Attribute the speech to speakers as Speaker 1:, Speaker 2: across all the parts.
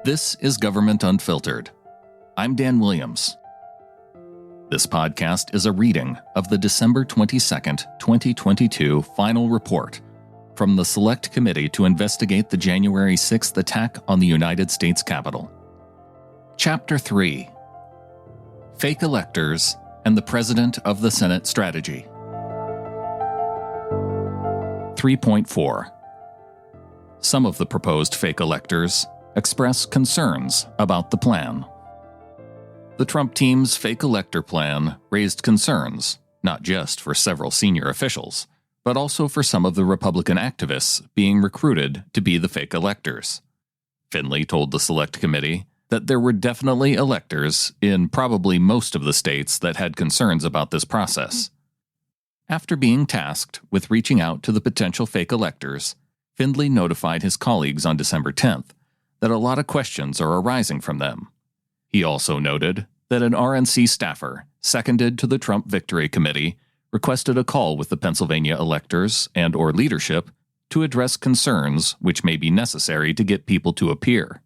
Speaker 1: This is Government Unfiltered. I'm Dan Williams. This podcast is a reading of the December 22nd, 2022 final report from the Select Committee to investigate the January 6th attack on the United States Capitol. Chapter 3: Fake Electors and the President of the Senate Strategy. 3.4. Some of the proposed fake electors express concerns about the plan. The Trump team's fake elector plan raised concerns, not just for several senior officials, but also for some of the Republican activists being recruited to be the fake electors. Finley told the Select Committee that there were definitely electors in probably most of the states that had concerns about this process. After being tasked with reaching out to the potential fake electors, Finley notified his colleagues on December 10th that a lot of questions are arising from them. He also noted that an RNC staffer, seconded to the Trump Victory Committee, requested a call with the Pennsylvania electors and/or leadership to address concerns which may be necessary to get people to appear.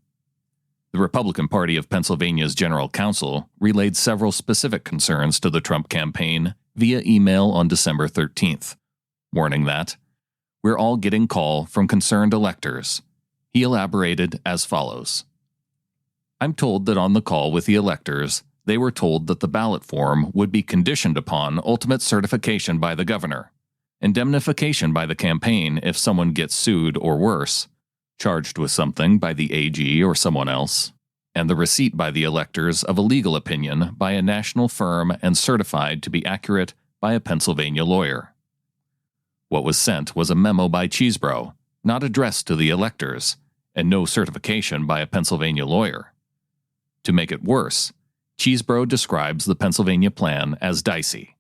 Speaker 1: The Republican Party of Pennsylvania's General Counsel relayed several specific concerns to the Trump campaign via email on December 13th, warning that, "We're all getting call from concerned electors." He elaborated as follows. "I'm told that on the call with the electors, they were told that the ballot form would be conditioned upon ultimate certification by the governor, indemnification by the campaign if someone gets sued or worse, charged with something by the AG or someone else, and the receipt by the electors of a legal opinion by a national firm and certified to be accurate by a Pennsylvania lawyer." What was sent was a memo by Cheesebro, not addressed to the electors, and no certification by a Pennsylvania lawyer. To make it worse, Cheesebro describes the Pennsylvania plan as dicey,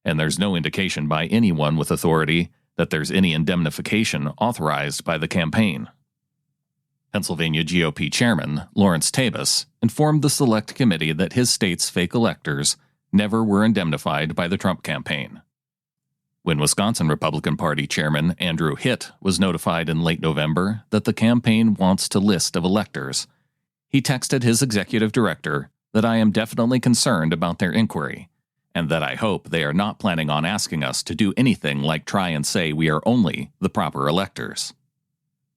Speaker 1: and there's no indication by anyone with authority that there's any indemnification authorized by the campaign. Pennsylvania GOP Chairman Lawrence Tabus informed the Select Committee that his state's fake electors never were indemnified by the Trump campaign. When Wisconsin Republican Party Chairman Andrew Hitt was notified in late November that the campaign wants a list of electors, he texted his executive director that "I am definitely concerned about their inquiry, and that I hope they are not planning on asking us to do anything like try and say we are only the proper electors."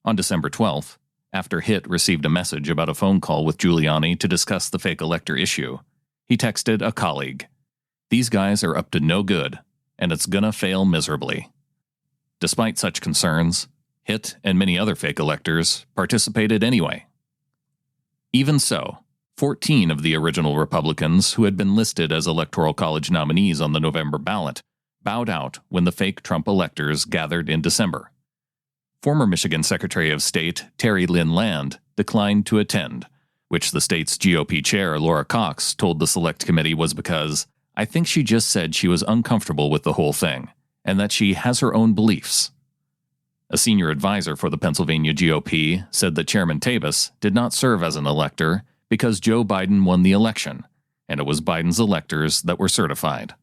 Speaker 1: On December 12th, after Hitt received a message about a phone call with Giuliani to discuss the fake elector issue, he texted a colleague, "These guys are up to no good, and it's gonna fail miserably." Despite such concerns, Hitt and many other fake electors participated anyway. Even so, 14 of the original Republicans who had been listed as Electoral College nominees on the November ballot bowed out when the fake Trump electors gathered in December. Former Michigan Secretary of State Terry Lynn Land declined to attend, which the state's GOP chair Laura Cox told the Select Committee was because "I think she just said she was uncomfortable with the whole thing, and that she has her own beliefs." A senior advisor for the Pennsylvania GOP said that Chairman Tabus did not serve as an elector because Joe Biden won the election, and it was Biden's electors that were certified.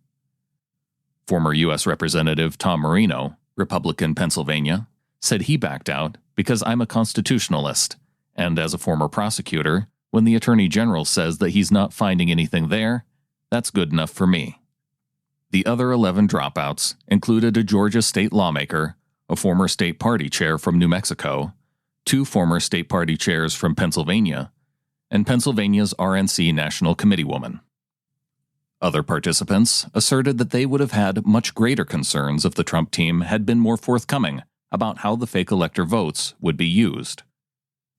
Speaker 1: Former U.S. Representative Tom Marino, Republican Pennsylvania, said he backed out because "I'm a constitutionalist, and as a former prosecutor, when the Attorney General says that he's not finding anything there, that's good enough for me." The other 11 dropouts included a Georgia state lawmaker, a former state party chair from New Mexico, 2 former state party chairs from Pennsylvania, and Pennsylvania's RNC National Committee woman. Other participants asserted that they would have had much greater concerns if the Trump team had been more forthcoming about how the fake elector votes would be used.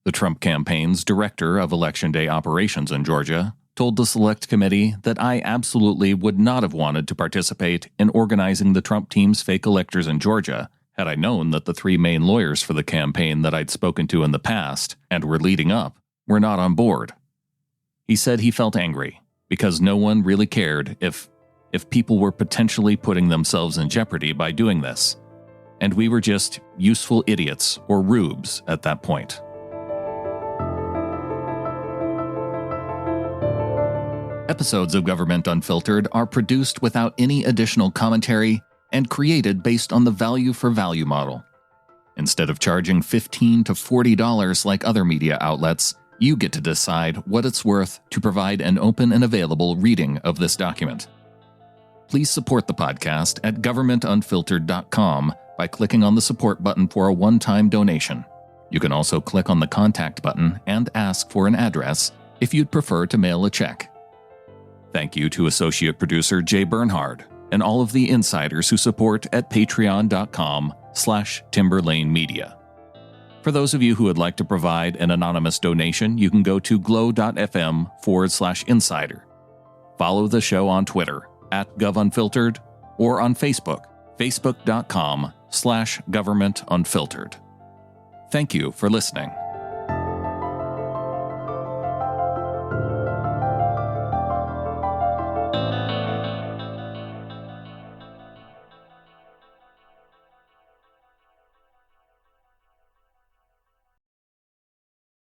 Speaker 1: The Trump campaign's director of Election Day operations in Georgia told the Select Committee that "I absolutely would not have wanted to participate in organizing the Trump team's fake electors in Georgia had I known that the 3 main lawyers for the campaign that I'd spoken to in the past and were leading up were not on board." He said he felt angry because no one really cared if people were potentially putting themselves in jeopardy by doing this, and we were just useful idiots or rubes at that point. Episodes of Government Unfiltered are produced without any additional commentary and created based on the value for value model. Instead of charging $15 to $40 like other media outlets, You get to decide what it's worth to provide an open and available reading of this document. Please support the podcast at governmentunfiltered.com by clicking on the support button for a one-time donation. You can also click on the contact button and ask for an address if you'd prefer to mail a check. Thank you to associate producer Jay Bernhard and all of the insiders who support at patreon.com/timberlanemedia. For those of you who would like to provide an anonymous donation, you can go to glow.fm/insider. Follow the show on Twitter @govunfiltered or on Facebook, facebook.com/governmentunfiltered. Thank you for listening.